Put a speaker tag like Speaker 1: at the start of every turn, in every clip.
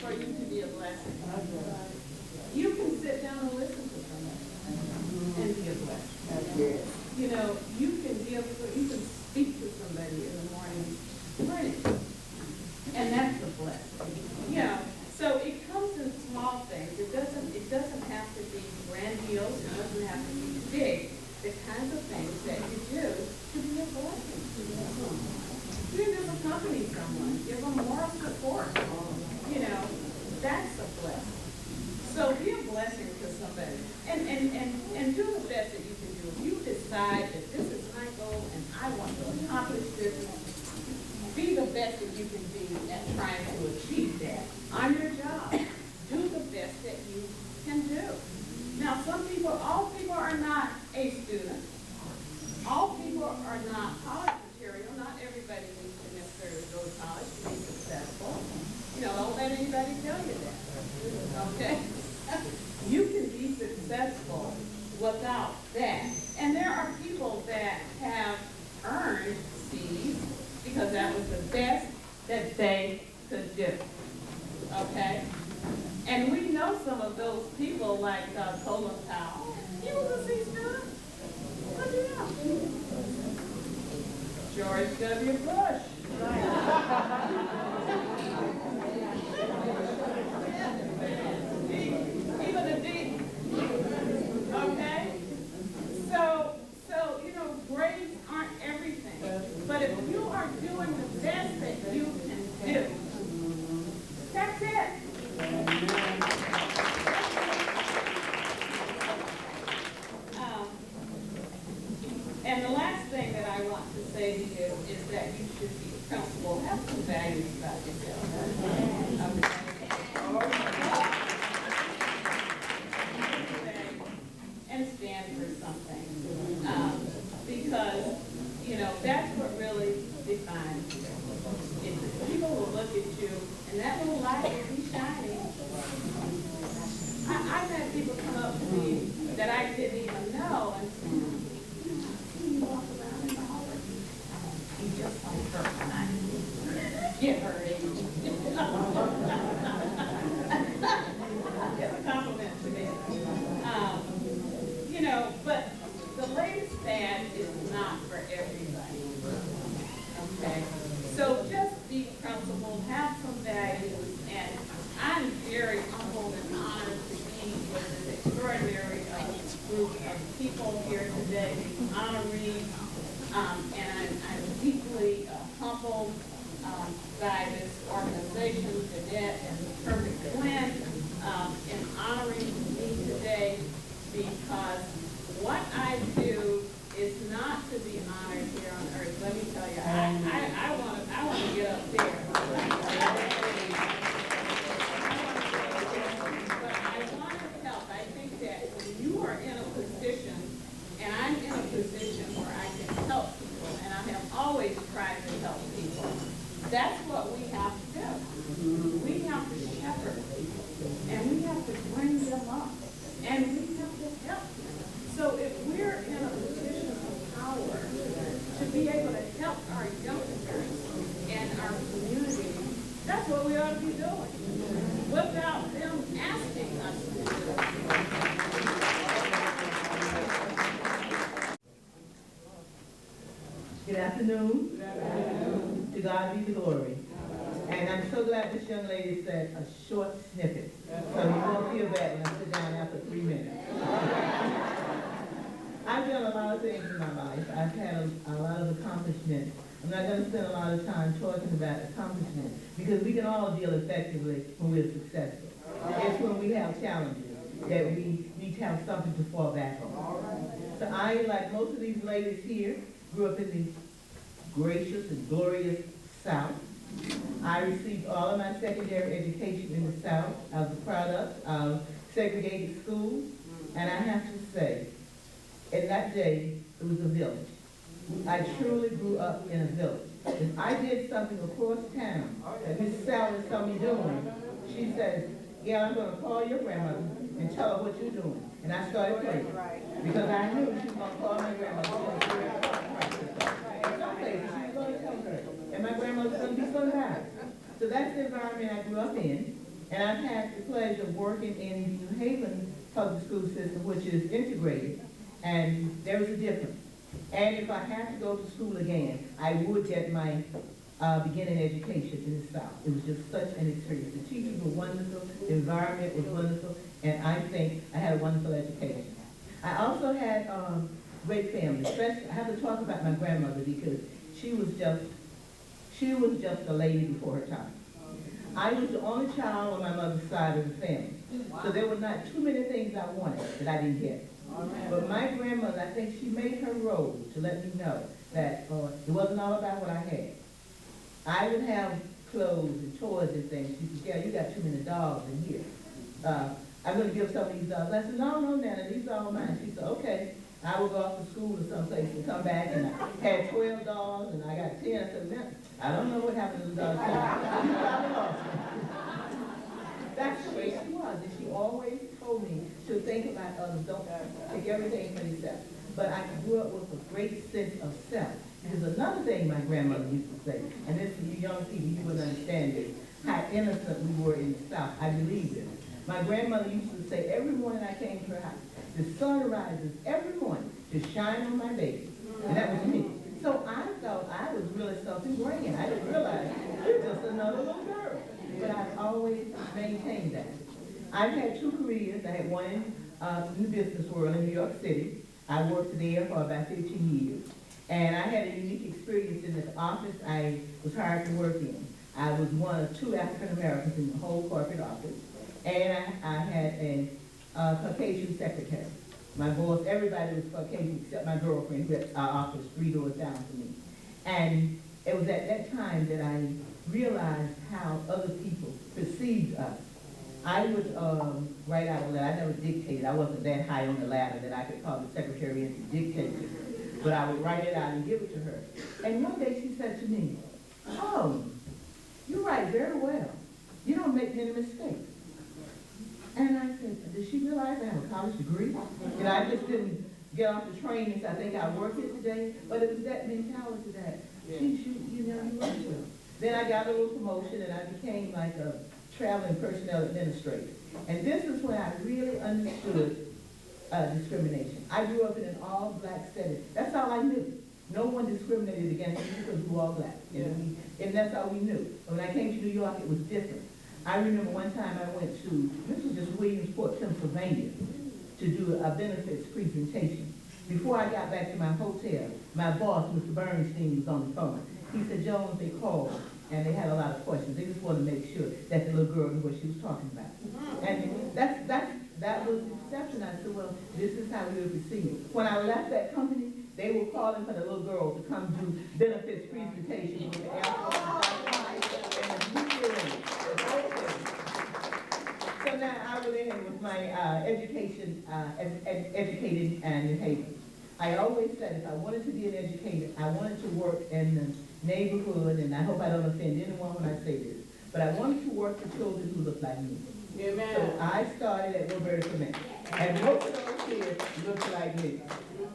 Speaker 1: for you to be a blessing. You can sit down and listen to somebody and be a blessing. You know, you can speak to somebody in the morning, and that's a blessing. You know, so it comes in small things. It doesn't have to be grandiose. It doesn't have to be big. The kinds of things that you do to be a blessing to them. You just accompany someone, give them moral support. You know, that's a blessing. So be a blessing to somebody, and do the best that you can do. If you decide that this is my goal and I want to accomplish this, be the best that you can be at trying to achieve that on your job. Do the best that you can do. Now, all people are not A students. All people are not college material. Not everybody needs to necessarily go to college to be successful. You know, don't let anybody tell you that. Okay? You can be successful without that. And there are people that have earned C's because that was the best that they could do. Okay? And we know some of those people like Colin Powell. He was a C student. What do you know? George W. Bush. Even a D. Okay? So, you know, grades aren't everything. But if you are doing the best that you can do, that's it. And the last thing that I want to say to you is that you should be accountable. Have some values about yourself. And stand for something. Because, you know, that's what really defines you. If people will look at you, and that little light will be shining. I've had people come up to me that I didn't even know and say, you walk around in the hallway. You just don't hurt when I get hurt. It's a compliment to me. You know, but the latest fad is not for everybody. Okay? So just be principled, have some values, and I'm very humbled and honored to be with an extraordinary group of people here today, honorees, and I'm deeply humbled by this organization, Cadet and the Perfect Blend, in honoring me today, because what I do is not to be honored here on earth. Let me tell you, I want to get up there. But I want to help. I think that when you are in a position, and I'm in a position where I can help people, and I have always tried to help people, that's what we have to do. We have to shepherd people, and we have to bring them up, and we have to help them. So if we're in a position of power to be able to help our youngsters and our community, that's what we ought to be doing, without them asking us to do it.
Speaker 2: Good afternoon. Good afternoon. To God be the glory. And I'm so glad this young lady said a short snippet. So you won't feel bad when I sit down after 3 minutes. I've done a lot of things in my life. I've had a lot of accomplishments. I'm not going to spend a lot of time talking about accomplishments because we can all deal effectively when we're successful. It's when we have challenges that we need to have something to fall back on. So I, like most of these ladies here, grew up in the gracious and glorious South. I received all of my secondary education in the South. I was a product of segregated schools, and I have to say, in that day, it was a village. I truly grew up in a village. If I did something across town that Miss Sally saw me doing, she says, yeah, I'm going to call your grandmother and tell her what you're doing. And I started praying because I knew she was going to call my grandmother. In some places, she was going to tell her. And my grandmother was going to be so nice. So that's the environment I grew up in. And I've had the pleasure of working in the New Haven public school system, which is integrated, and there's a difference. And if I had to go to school again, I would get my beginning education in the South. It was just such an experience. The teachers were wonderful, the environment was wonderful, and I think I had a wonderful education. I also had great family. Especially, I have to talk about my grandmother because she was just a lady before her time. I was the only child on my mother's side of the family. So there were not too many things I wanted that I didn't get. But my grandmother, I think she made her role to let me know that it wasn't all about what I had. I would have clothes and toys and things. She said, yeah, you got too many dolls in here. I'm going to give some of these dolls. I said, no, Nana, these are all mine. She said, okay. I would go off to school or someplace and come back and I had 12 dolls and I got 10. I said, man, I don't know what happened to the dolls. That's the way she was. And she always told me to think about others. Don't take everything for yourself. But I grew up with a great sense of self. There's another thing my grandmother used to say, and this for you young people, you wouldn't understand this, how innocent we were in the South. I believe it. My grandmother used to say every morning I came to her house, the sun rises every morning to shine on my baby. And that was me. So I thought I was really something grand. I didn't realize I was just another little girl. But I've always maintained that. I've had two careers. I had one in the business world in New York City. I worked there for about 15 years. And I had a unique experience in the office I was hired to work in. I was one of two African Americans in the whole corporate office. And I had a Caucasian secretary. My boss, everybody was Caucasian except my girlfriend who had our office 3 doors down from me. And it was at that time that I realized how other people perceived us. I would write out a letter. I never dictated. I wasn't that high on the ladder that I could call the secretary in to dictate to her. But I would write it out and give it to her. And one day she said to me, oh, you write very well. You don't make many mistakes. And I said, did she realize I have a college degree? And I just didn't get off the train and say, I think I'll work it today. But it was that mentality that, you know, you work well. Then I got a little promotion and I became like a traveling personnel administrator. And this is when I really understood discrimination. I grew up in an all-black setting. That's all I knew. No one discriminated against me because we were all black. And that's all we knew. But when I came to New York, it was different. I remember one time I went to, this was just Williamsport, Pennsylvania, to do a benefits presentation. Before I got back to my hotel, my boss, Mr. Bernstein, was on the phone. He said, Jones, they called, and they had a lot of questions. They just wanted to make sure that the little girl knew what she was talking about. And that was the exception. I said, well, this is how we were received. When I left that company, they were calling for the little girl to come do benefits presentation with the airport. So now I went in with my education, educating and New Haven. I always said if I wanted to be an educator, I wanted to work in the neighborhood, and I hope I don't offend anyone when I say this, but I wanted to work with children who look like me. Amen. So I started at Woodbury Cement, and most of those kids looked like me.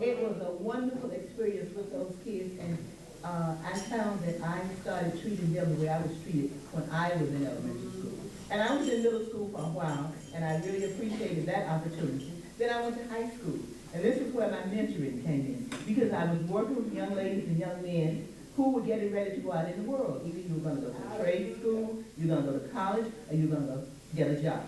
Speaker 2: It was a wonderful experience with those kids, and I found that I started treating them the way I was treated when I was in elementary school. And I was in middle school for a while, and I really appreciated that opportunity. Then I went to high school, and this is where my mentoring came in, because I was working with young ladies and young men who were getting ready to go out in the world. Either you were going to go to trade school, you're going to go to college, or you're going to get a job.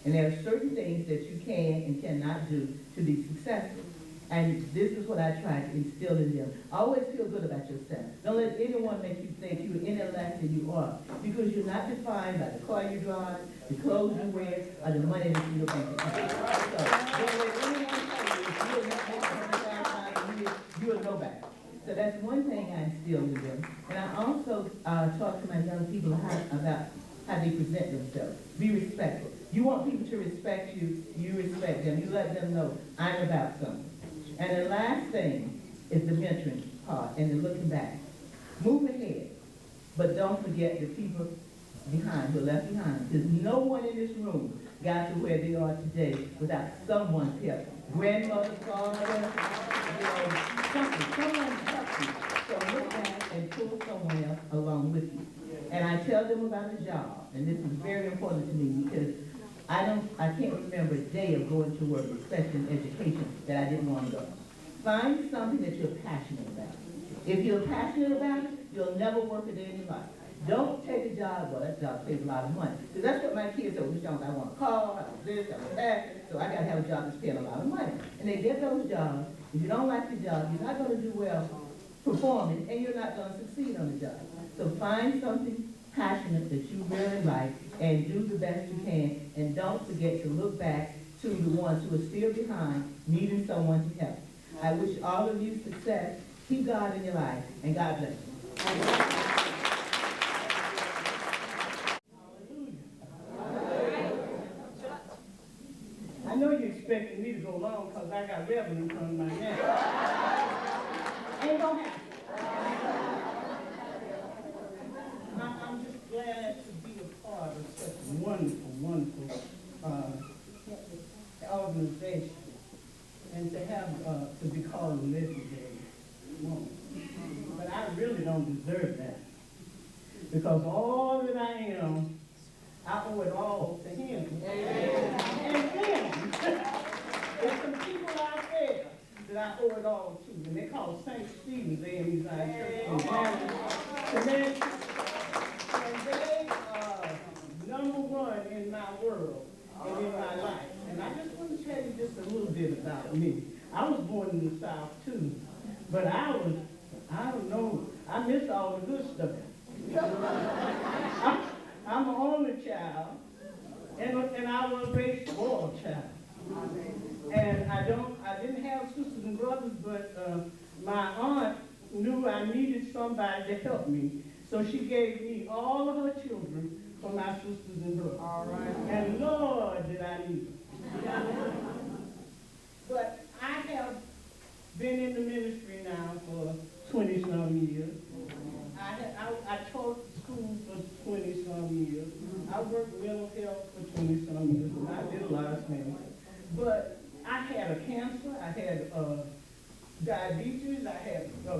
Speaker 2: And there are certain things that you can and cannot do to be successful. And this is what I try to instill in them. Always feel good about yourself. Don't let anyone make you think you're any less than you are, because you're not defined by the car you drive, the clothes you wear, or the money that's in your bank account. So don't let anyone tell you if you're not making $100,000 you are nobody. So that's one thing I instill in them. And I also talk to my young people about how they present themselves. Be respectful. You want people to respect you, you respect them. You let them know, I'm about something. And the last thing is the mentoring part and the looking back. Move ahead, but don't forget the people behind who are left behind. Because no one in this room got to where they are today without someone's help. Grandmother, father, something. Someone helped you. So look back and pull someone else along with you. And I tell them about a job, and this is very important to me because I can't remember a day of going to work, especially in education, that I didn't want to go. Find something that you're passionate about. If you're passionate about it, you'll never work a day in your life. Don't take a job, well, that job pays a lot of money. Because that's what my kids say, Miss Jones, I want a car, I want this, I want that, so I gotta have a job that's paying a lot of money. And they get those jobs. If you don't like the job, you're not gonna do well performing, and you're not gonna succeed on the job. So find something passionate that you really like, and do the best you can, and don't forget to look back to the ones who are still behind, needing someone to help. I wish all of you success. Keep God in your life, and God bless you.
Speaker 3: I know you're expecting me to go long because I got revenue coming my neck. Ain't gonna happen. I'm just glad to be a part of such a wonderful, wonderful organization, and to have to be called a legendary woman. But I really don't deserve that, because all that I am, I owe it all to him. And then, there's some people out there that I owe it all to, and they call St. Stephen's AME Zion Church in Dallas. And they are number one in my world and in my life. And I just want to tell you just a little bit about me. I was born in the South too, but I don't know, I miss all the good stuff. I'm an only child, and I was a spoiled child. And I didn't have sisters and brothers, but my aunt knew I needed somebody to help me. So she gave me all of her children for my sisters and brothers. All right. And Lord, did I need them. But I have been in the ministry now for 20-some years. I taught school for 20-some years. I worked mental health for 20-some years, and I did a lot of things. But I had a cancer, I had diabetes, I had a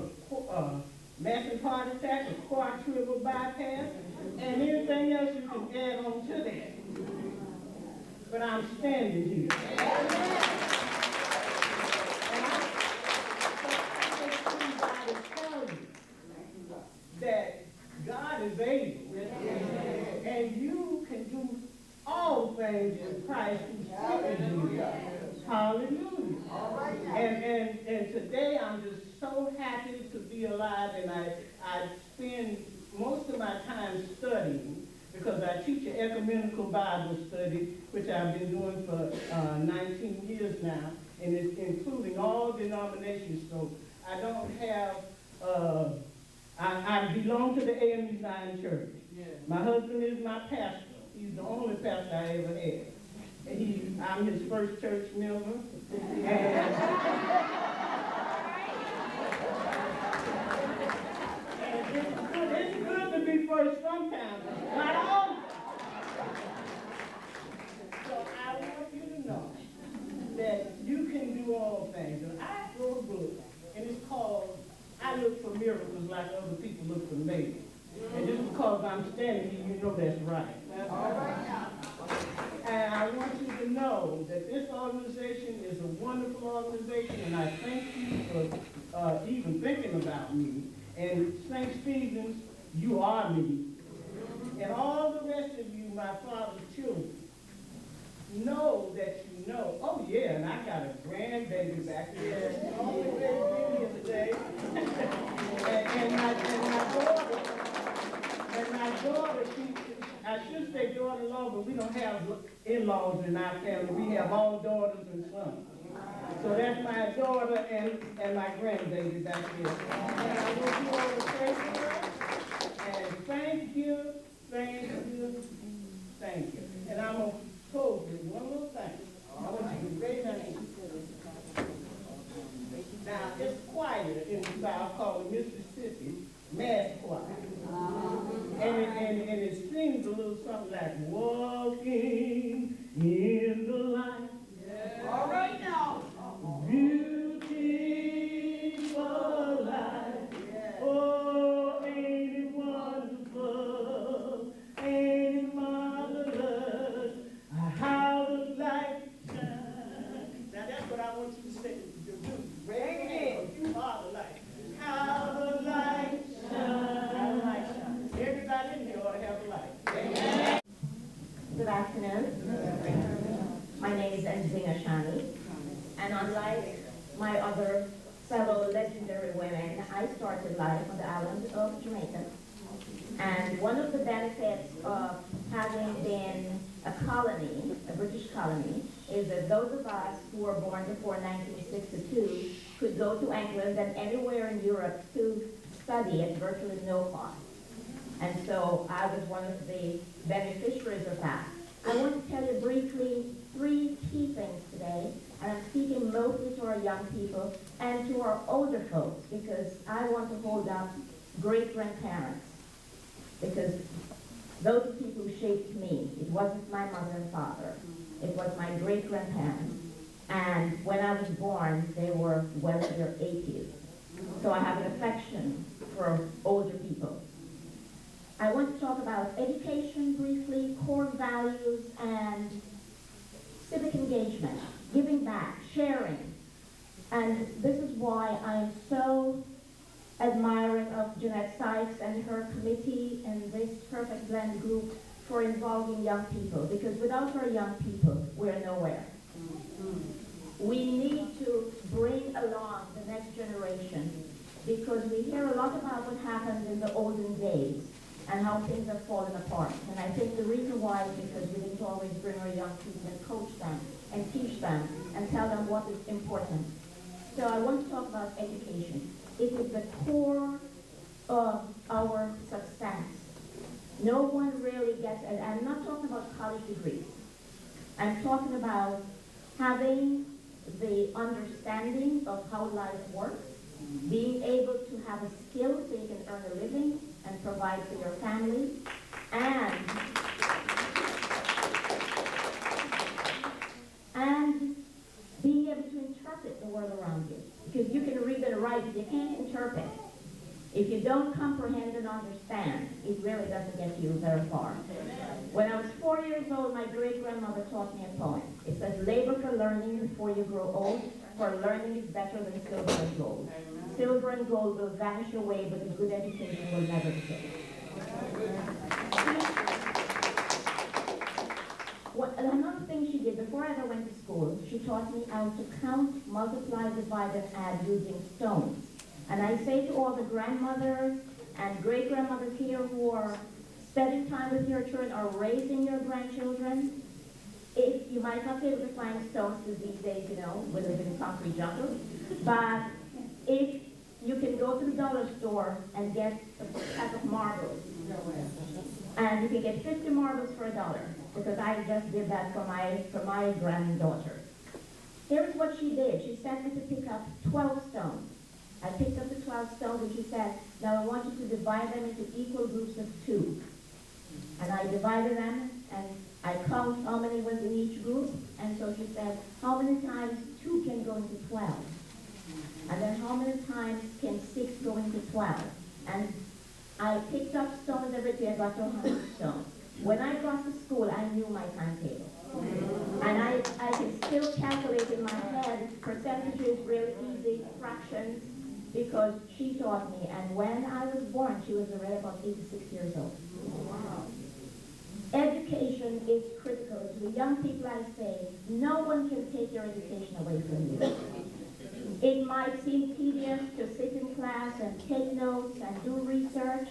Speaker 3: massive heart attack, a quadruple bypass, and anything else you can add on to that. But I'm standing here. And I tell you that God is able, and you can do all things in Christ who strengthens you. Hallelujah. And today I'm just so happy to be alive, and I spend most of my time studying, because I teach an ecumenical Bible study, which I've been doing for 19 years now, and it's including all denominations. So I don't have, I belong to the AME Zion Church. My husband is my pastor. He's the only pastor I ever had. And I'm his first church member. And it's good to be first sometimes, not always. So I want you to know that you can do all things. And I wrote a book, and it's called I Look for Miracles Like Other People Look for Miracles. And just because I'm standing here, you know that's right. That's all right now. And I want you to know that this organization is a wonderful organization, and I thank you for even thinking about me. And St. Stephen's, you are me. And all the rest of you, my father's children, know that you know. Oh yeah, and I got a grandbaby back there. Only baby been here today. and my daughter, I should say daughter-in-law, but we don't have in-laws in our family. We have all daughters and sons. So that's my daughter and my grandbaby back here. And I want you all to pray for her. And thank you, thank you, thank you. And I'm going to close with one little thing. I want you to raise your hand. Now, it's choir in the South called the Mississippi Mass Choir. And it sings a little something like, walking in the light. Yeah. All right now. Beautiful light. Yeah. Oh, ain't it wonderful?
Speaker 4: Good afternoon. My name is Nzinga Shani, and unlike my other fellow legendary women, I started life on the island of Jamaica. And one of the benefits of having been a colony, a British colony, is that those of us who were born before 1962 could go to England and anywhere in Europe to study at virtually no cost. And so I was one of the beneficiaries of that. I want to tell you briefly 3 key things today, and I'm speaking mostly to our young people and to our older folks, because I want to hold up great-grandparents, because those are people who shaped me. It wasn't my mother and father. It was my great-grandparents. And when I was born, they were well in their 80s. So I have an affection for older people. I want to talk about education briefly, core values, and civic engagement, giving back, sharing. And this is why I am so admiring of Jeanette Sykes and her committee and this Perfect Blend group for involving young people, because without our young people, we're nowhere. We need to bring along the next generation, because we hear a lot about what happened in the olden days and how things have fallen apart. And I think the reason why is because we need to always bring our young people and coach them and teach them and tell them what is important. So I want to talk about education. It is the core of our success. No one really gets it. I'm not talking about college degrees. I'm talking about having the understanding of how life works, being able to have a skill so you can earn a living and provide for your family, and being able to interpret the world around you. Because you can read and write, you can't interpret. If you don't comprehend and understand, it really doesn't get you very far. When I was 4 years old, my great-grandmother taught me a poem. It says, "Labor for learning before you grow old, for learning is better than silver and gold. Silver and gold will vanish away, but a good education will never decay." Another thing she did, before I ever went to school, she taught me how to count, multiply, divide, and add using stones. And I say to all the grandmothers and great-grandmothers here who are spending time with your children or raising your grandchildren, if you might not be able to find stones, because these days, you know, we live in a concrete jungle, but if you can go to the dollar store and get a pack of marbles, and you can get 50 marbles for $1, because I just did that for my granddaughter. Here's what she did. She sent me to pick up 12 stones. I picked up the 12 stones, and she said, "Now I want you to divide them into equal groups of 2. And I divided them, and I count how many was in each group, and so she said, "How many times 2 can go into 12? And then how many times can 6 go into 12? And I picked up stones every day. I got to 100 stones. When I got to school, I knew my timetable. And I can still calculate in my head percentages, really easy, fractions, because she taught me. And when I was born, she was already about 86 years old. Education is critical. To the young people, I say, no one can take your education away from you. It might seem tedious to sit in class and take notes and do research,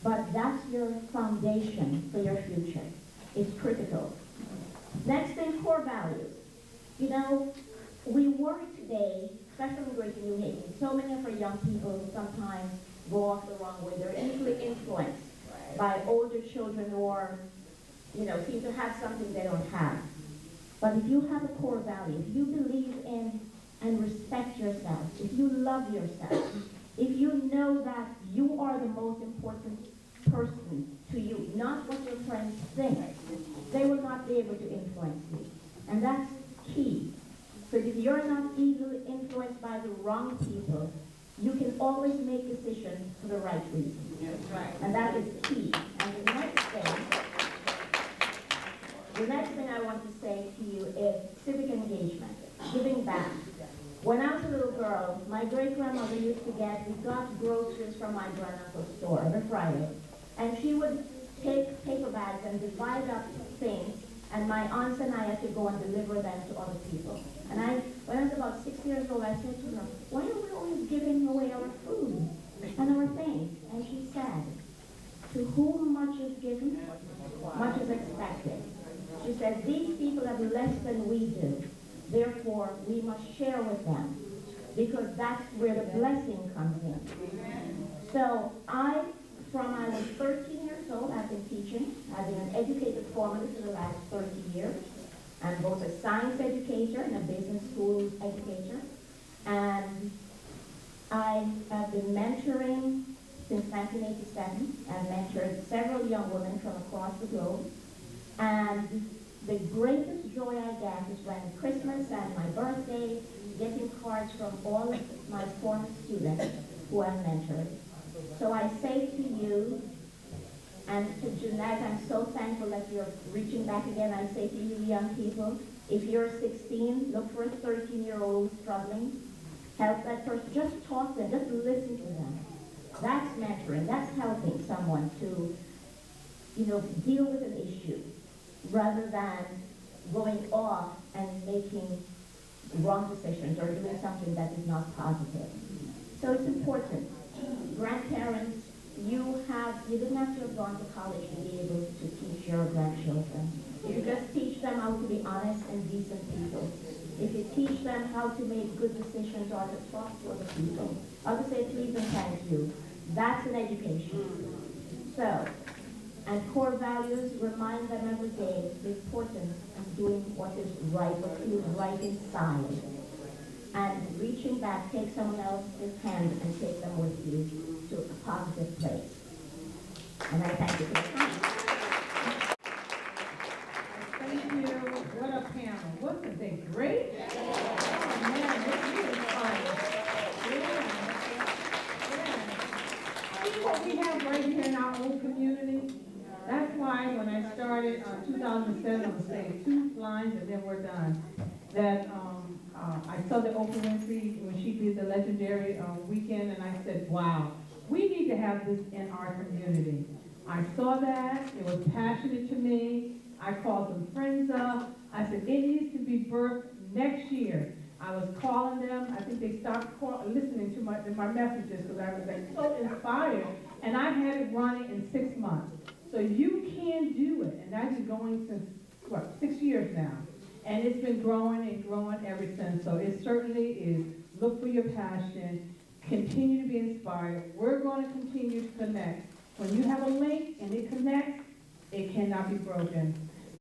Speaker 4: but that's your foundation for your future. It's critical. Next thing, core values. You know, we worry today, especially in Greater New Haven, so many of our young people sometimes go off the wrong way. They're easily influenced by older children who are, you know, seem to have something they don't have. But if you have a core value, if you believe in and respect yourself, if you love yourself, if you know that you are the most important person to you, not what your friends think, they will not be able to influence you. And that's key. So if you're not easily influenced by the wrong people, you can always make decisions for the right reason. Yes, right. And that is key. And the next thing I want to say to you is civic engagement, giving back. When I was a little girl, my great-grandmother we got groceries from my granduncle's store every Friday. And she would take paper bags and divide up things And my aunts and I had to go and deliver them to other people. And when I was about 6 years old, I said to her, why are we always giving away our food and our things? And she said, to whom much is given, much is expected. She said, these people have less than we do. Therefore, we must share with them, because that's where the blessing comes in. So from I was 13 years old, I've been teaching. I've been an educator formally for the last 30 years. I'm both a science educator and a business school educator. And I have been mentoring since 1987. I've mentored several young women from across the globe. And the greatest joy I get is when Christmas and my birthday, getting cards from all of my former students who I've mentored. So I say to you, and to Jeanette, I'm so thankful that you're reaching back again. I say to you young people, if you're 16, look for a 13-year-old who's struggling. Help that person. Just talk to them. Just listen to them. That's mentoring. That's helping someone to, deal with an issue rather than going off and making wrong decisions or doing something that is not positive. So it's important. Grandparents, you didn't have to have gone to college to be able to teach your grandchildren. If you just teach them how to be honest and decent people, if you teach them how to make good decisions or to talk to other people, how to say please and thank you, that's an education. So, and core values, remind them every day the importance of doing what is right, what feels right inside. And reaching back, take someone else's hand and take them with you to a positive place. And I thank you for your time.
Speaker 3: Thank you. What a panel. Wasn't they great? Oh, man, this is fun. Yeah. See what we have right here in our own community? That's why when I started 2007, I was saying 2 lines and then we're done. That I saw the Oprah Winfrey when she did the legendary weekend, and I said, wow, we need to have this in our community. I saw that, it was passionate to me. I called some friends up. I said, it needs to be birthed next year. I was calling them. I think they stopped listening to my messages because I was so inspired. And I had it running in 6 months. So you can do it. And that's been going since, 6 years now. And it's been growing and growing ever since. So it certainly is, look for your passion, continue to be inspired. We're going to continue to connect. When you have a link and it connects, it cannot be broken.